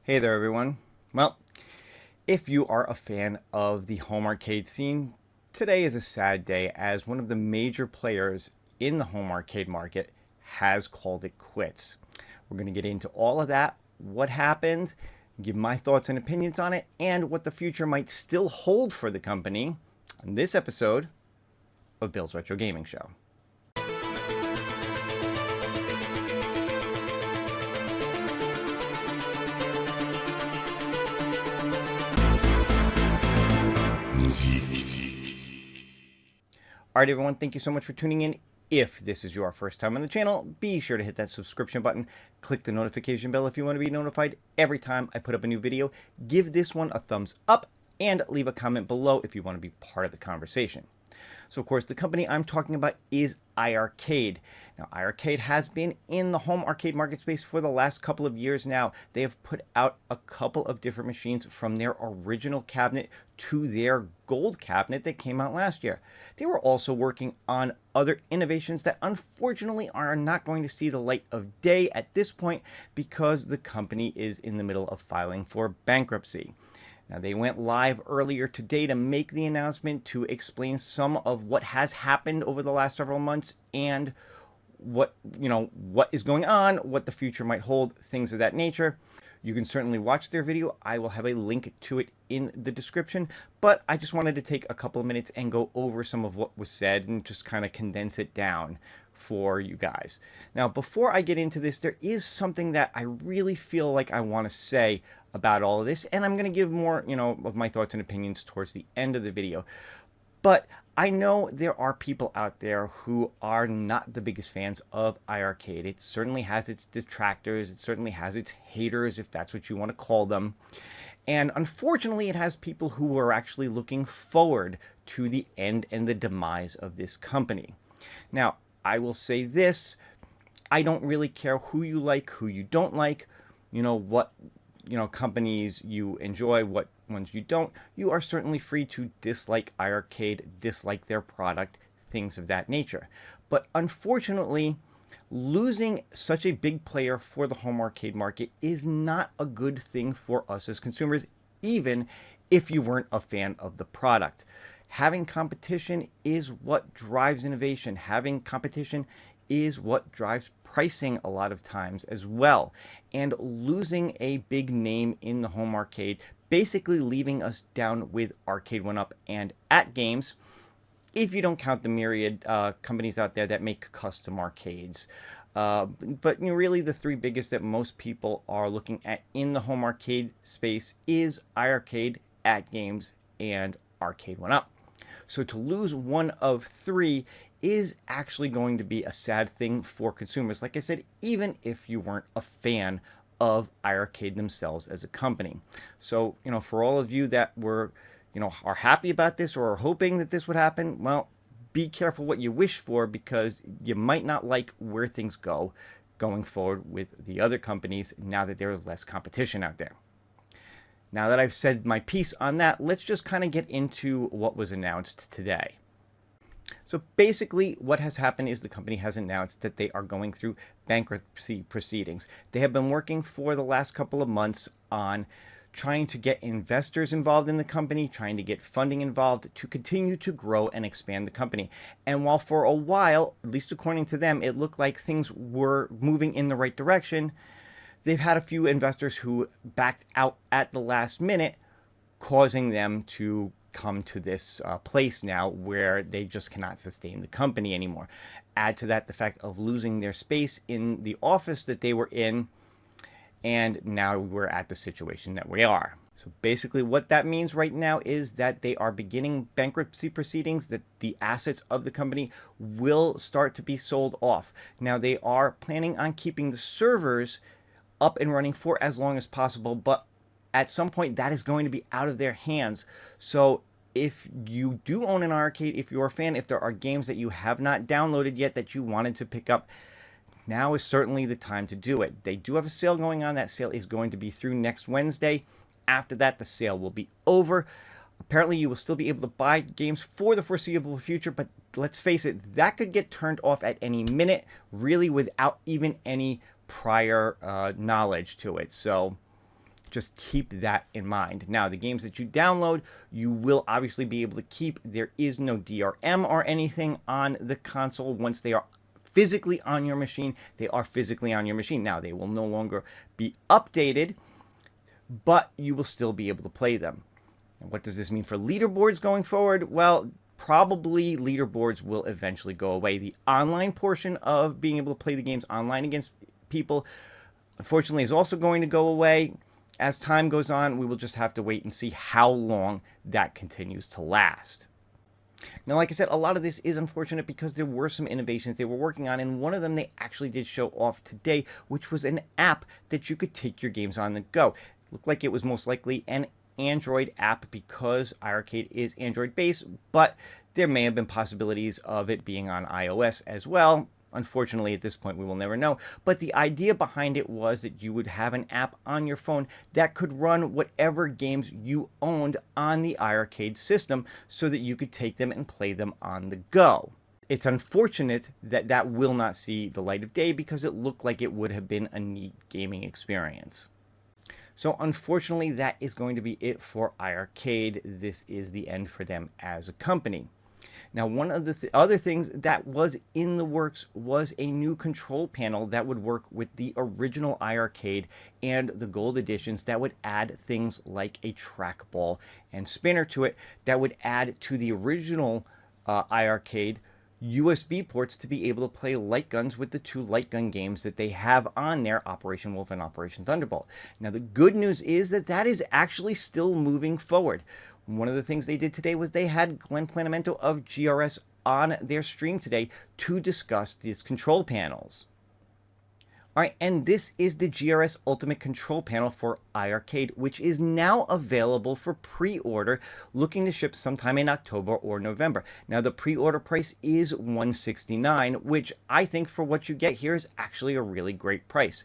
Hey there, everyone. Well, if you are a fan of the home arcade scene, today is a sad day as one of the major players in the home arcade market has called it quits. We're going to get into all of that, what happened, give my thoughts and opinions on it, and what the future might still hold for the company on this episode of Bill's Retro Gaming Show. All right, everyone, thank you so much for tuning in. If this is your first time on the channel, be sure to hit that subscription button. Click the notification bell if you want to be notified every time I put up a new video. Give this one a thumbs up and leave a comment below if you want to be part of the conversation. So, of course, the company I'm talking about is iiRcade. Now, iiRcade has been in the home arcade market space for the last couple of years now. They have put out a couple of different machines from their original cabinet to their gold cabinet that came out last year. They were also working on other innovations that unfortunately are not going to see the light of day at this point because the company is in the middle of filing for bankruptcy. Now, they went live earlier today to make the announcement to explain some of what has happened over the last several months and what is going on, what the future might hold, things of that nature. You can certainly watch their video. I will have a link to it in the description, but I just wanted to take a couple of minutes and go over some of what was said and just kind of condense it down for you guys. Now, before I get into this, there is something that I really feel like I want to say about all of this, and I'm going to give more, of my thoughts and opinions towards the end of the video. But I know there are people out there who are not the biggest fans of iiRcade. It certainly has its detractors. It certainly has its haters, if that's what you want to call them. And unfortunately, it has people who are actually looking forward to the end and the demise of this company. Now, I will say this, I don't really care who you like, who you don't like, what companies you enjoy, what ones you don't. You are certainly free to dislike iiRcade, dislike their product, things of that nature. But unfortunately, losing such a big player for the home arcade market is not a good thing for us as consumers, even if you weren't a fan of the product. Having competition is what drives innovation. Having competition is what drives pricing a lot of times as well. And losing a big name in the home arcade, basically leaving us down with Arcade1Up and AtGames, if you don't count the myriad companies out there that make custom arcades. But really the three biggest that most people are looking at in the home arcade space is iiRcade, AtGames, and Arcade1Up. So to lose one of three is actually going to be a sad thing for consumers. Like I said, even if you weren't a fan of iiRcade themselves as a company. So, for all of you that were, are happy about this or are hoping that this would happen, well, be careful what you wish for because you might not like where things go going forward with the other companies now that there is less competition out there. Now that I've said my piece on that, let's just kind of get into what was announced today. So basically what has happened is the company has announced that they are going through bankruptcy proceedings. They have been working for the last couple of months on trying to get investors involved in the company, trying to get funding involved to continue to grow and expand the company. And while for a while, at least according to them, it looked like things were moving in the right direction, they've had a few investors who backed out at the last minute, causing them to come to this place now where they just cannot sustain the company anymore. Add to that the fact of losing their space in the office that they were in, and now we're at the situation that we are. So basically what that means right now is that they are beginning bankruptcy proceedings, that the assets of the company will start to be sold off. Now they are planning on keeping the servers up and running for as long as possible, but at some point that is going to be out of their hands. So if you do own an arcade, if you're a fan, if there are games that you have not downloaded yet that you wanted to pick up, now is certainly the time to do it. They do have a sale going on. That sale is going to be through next Wednesday. After that, the sale will be over. Apparently, you will still be able to buy games for the foreseeable future, but let's face it, that could get turned off at any minute, really without even any prior knowledge to it. So Just keep that in mind. Now, the games that you download, you will obviously be able to keep. There is no DRM or anything on the console. Once they are physically on your machine, they are physically on your machine. Now, they will no longer be updated, but you will still be able to play them. And what does this mean for leaderboards going forward? Well, probably leaderboards will eventually go away. The online portion of being able to play the games online against people, unfortunately, is also going to go away. As time goes on, we will just have to wait and see how long that continues to last. Now, like I said, a lot of this is unfortunate because there were some innovations they were working on, and one of them they actually did show off today, which was an app that you could take your games on the go. It looked like it was most likely an Android app because iiRcade is Android-based, but there may have been possibilities of it being on iOS as well. Unfortunately, at this point, we will never know. But the idea behind it was that you would have an app on your phone that could run whatever games you owned on the iiRcade system so that you could take them and play them on the go. It's unfortunate that that will not see the light of day because it looked like it would have been a neat gaming experience. So unfortunately, that is going to be it for iiRcade. This is the end for them as a company. Now, one of the other things that was in the works was a new control panel that would work with the original iiRcade and the gold editions that would add things like a trackball and spinner to it that would add to the original iiRcade USB ports to be able to play light guns with the two light gun games that they have on there, Operation Wolf and Operation Thunderbolt. Now, the good news is that that is actually still moving forward. One of the things they did today was they had Glenn Planamento of GRS on their stream today to discuss these control panels. All right, and this is the GRS Ultimate Control Panel for iiRcade, which is now available for pre-order, looking to ship sometime in October or November. Now, the pre-order price is $169, which I think for what you get here is actually a really great price.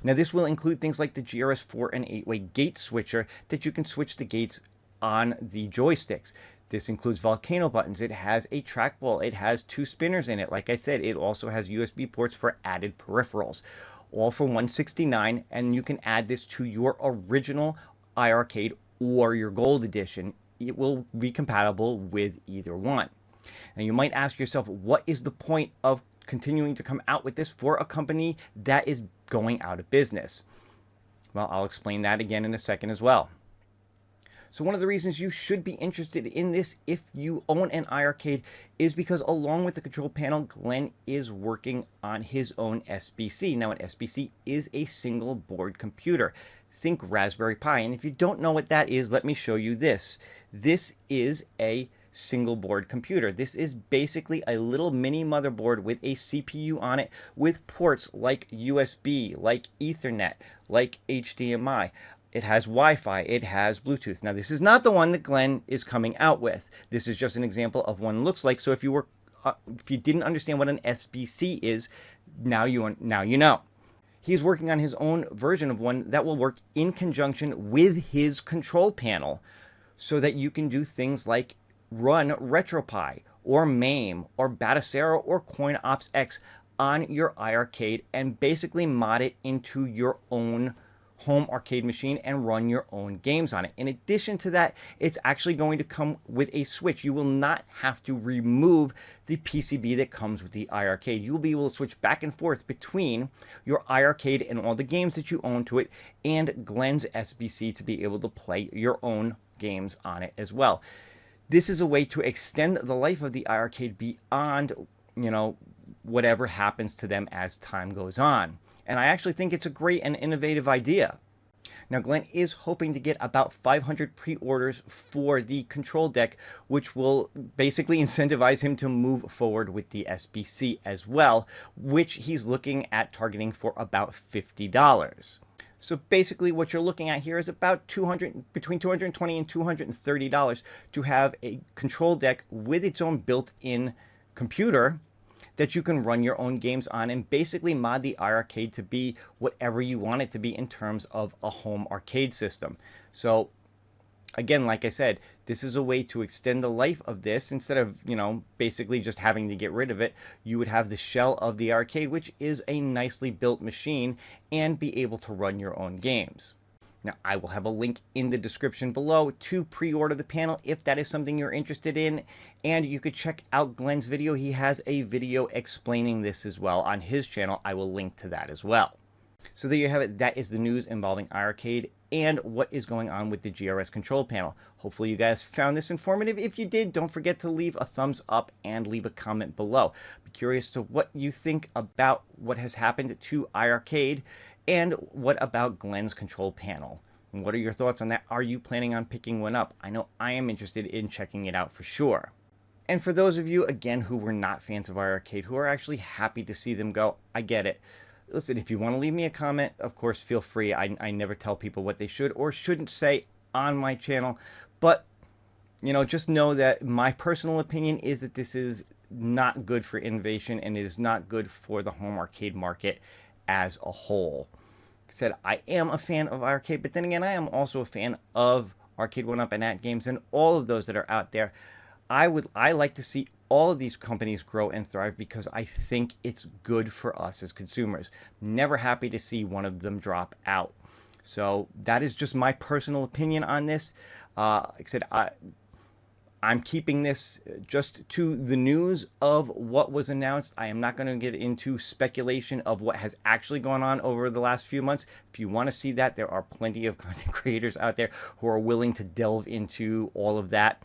Now, this will include things like the GRS 4 and 8-way gate switcher that you can switch the gates on the joysticks. This includes volcano buttons. It has a trackball. It has two spinners in it. Like I said, it also has USB ports for added peripherals, all for $169, and you can add this to your original iiRcade or your gold edition. It will be compatible with either one. Now, you might ask yourself, what is the point of continuing to come out with this for a company that is going out of business? Well, I'll explain that again in a second as well. So one of the reasons you should be interested in this if you own an iiRcade is because along with the control panel, Glenn is working on his own SBC. Now, an SBC is a single board computer. Think Raspberry Pi. And if you don't know what that is, let me show you this. This is a single board computer. This is basically a little mini motherboard with a CPU on it with ports like USB, like Ethernet, like HDMI. It has Wi-Fi, it has Bluetooth. Now, this is not the one that Glenn is coming out with. This is just an example of what it looks like. So if you didn't understand what an SBC is, now you know. He's working on his own version of one that will work in conjunction with his control panel so that you can do things like run RetroPie or MAME or Batacera or CoinOps X on your iiRcade and basically mod it into your own home arcade machine and run your own games on it. In addition to that, it's actually going to come with a switch. You will not have to remove the PCB that comes with the iiRcade. You will be able to switch back and forth between your iiRcade and all the games that you own to it and Glenn's SBC to be able to play your own games on it as well. This is a way to extend the life of the iiRcade beyond, whatever happens to them as time goes on. And I actually think it's a great and innovative idea. Now, Glenn is hoping to get about 500 pre-orders for the control deck, which will basically incentivize him to move forward with the SBC as well, which he's looking at targeting for about $50. So basically what you're looking at here is about between $220 and $230 to have a control deck with its own built-in computer that you can run your own games on and basically mod the iiRcade to be whatever you want it to be in terms of a home arcade system. So again, like I said, this is a way to extend the life of this. Instead of, basically just having to get rid of it, you would have the shell of the arcade, which is a nicely built machine, and be able to run your own games. Now, I will have a link in the description below to pre-order the panel if that is something you're interested in. And you could check out Glenn's video. He has a video explaining this as well on his channel. I will link to that as well. So there you have it. That is the news involving iiRcade and what is going on with the GRS control panel. Hopefully you guys found this informative. If you did, don't forget to leave a thumbs up and leave a comment below. Be curious to what you think about what has happened to iiRcade and what about Glenn's control panel. And what are your thoughts on that? Are you planning on picking one up? I know I am interested in checking it out for sure. And for those of you, again, who were not fans of iiRcade, who are actually happy to see them go, I get it. Listen, if you want to leave me a comment, of course, feel free. I never tell people what they should or shouldn't say on my channel. But, you know, just know that my personal opinion is that this is not good for innovation and it is not good for the home arcade market as a whole. Like I said, I am a fan of iiRcade, but then again, I am also a fan of Arcade 1-Up and At Games and all of those that are out there. I like to see all of these companies grow and thrive because I think it's good for us as consumers. Never happy to see one of them drop out. So that is just my personal opinion on this. Like I said, I'm keeping this just to the news of what was announced. I am not going to get into speculation of what has actually gone on over the last few months. If you want to see that, there are plenty of content creators out there who are willing to delve into all of that.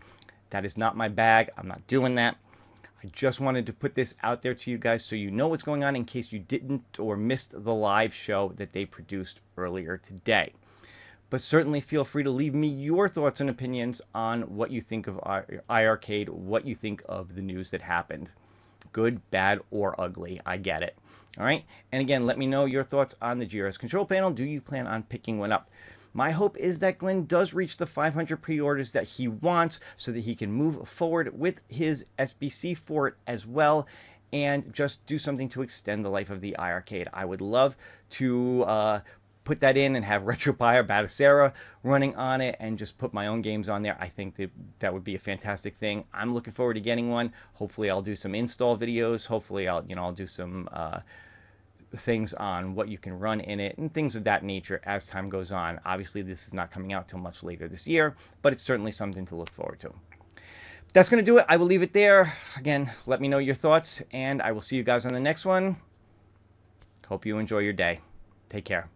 That is not my bag. I'm not doing that. I just wanted to put this out there to you guys so you know what's going on in case you didn't or missed the live show that they produced earlier today. But certainly feel free to leave me your thoughts and opinions on what you think of iiRcade, what you think of the news that happened. Good, bad, or ugly. I get it. All right. And again, let me know your thoughts on the GRS control panel. Do you plan on picking one up? My hope is that Glenn does reach the 500 pre-orders that he wants so that he can move forward with his SBC for it as well and just do something to extend the life of the iiRcade. I would love to put that in and have RetroPie or Batacera running on it and just put my own games on there. I think that would be a fantastic thing. I'm looking forward to getting one. Hopefully I'll do some install videos. Hopefully I'll do some things on what you can run in it and things of that nature as time goes on. Obviously this is not coming out till much later this year, but it's certainly something to look forward to. That's going to do it. I will leave it there. Again, let me know your thoughts and I will see you guys on the next one. Hope you enjoy your day. Take care.